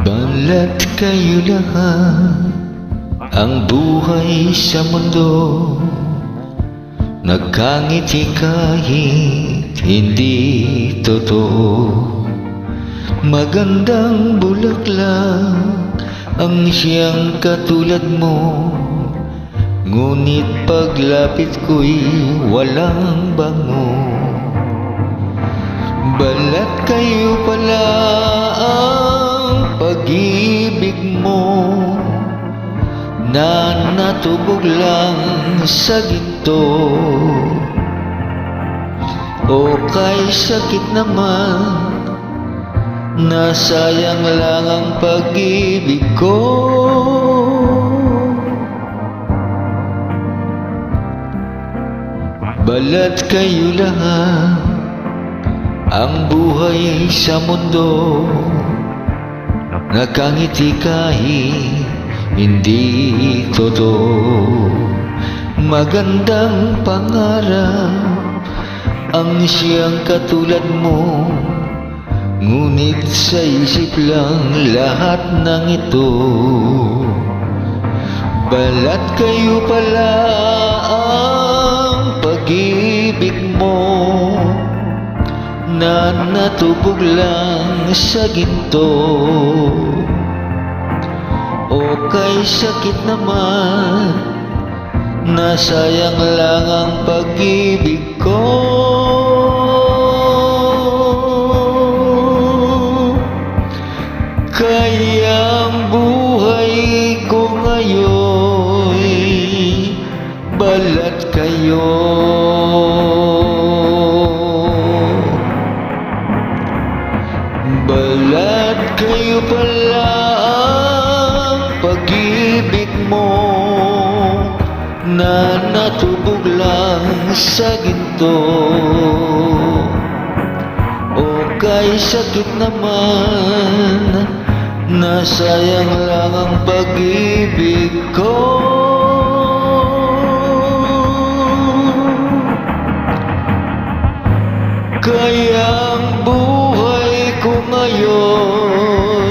Balat kayo lahat, ang buhay sa mundo, nagkangiti kahit hindi totoo. Magandang bulaklak ang siyang katulad mo, ngunit paglapit ko'y walang bango. Balat kayo pala ang pag-ibig mo, na natubog lang sa ginto. O kay sakit naman, nasayang lang ang pag-ibig ko. Balat kayo lahat, ang buhay sa mundo, nakangiti kahit hindi totoo. Magandang pangarap ang siyang katulad mo, ngunit sa isip lang lahat ng ito. Balat kayo pala ang pag-ibig mo, na natubog lang sa ginto. O kay sakit naman, nasayang lang ang pag-ibig ko. Kaya ang buhay ko ngayon, balat kayo. Balat kayo pala ang pag-ibig mo, na natubog lang sa ginto. O kay sakit naman, nasayang lang ang pag-ibig ko. Kaya ang buhay ko ngayon,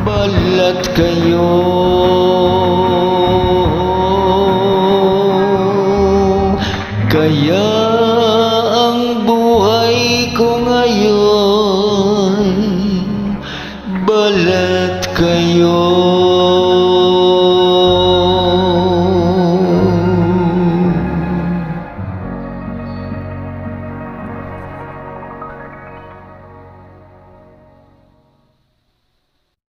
balat kayo. Kaya ang buhay ko ngayon, balat kayo.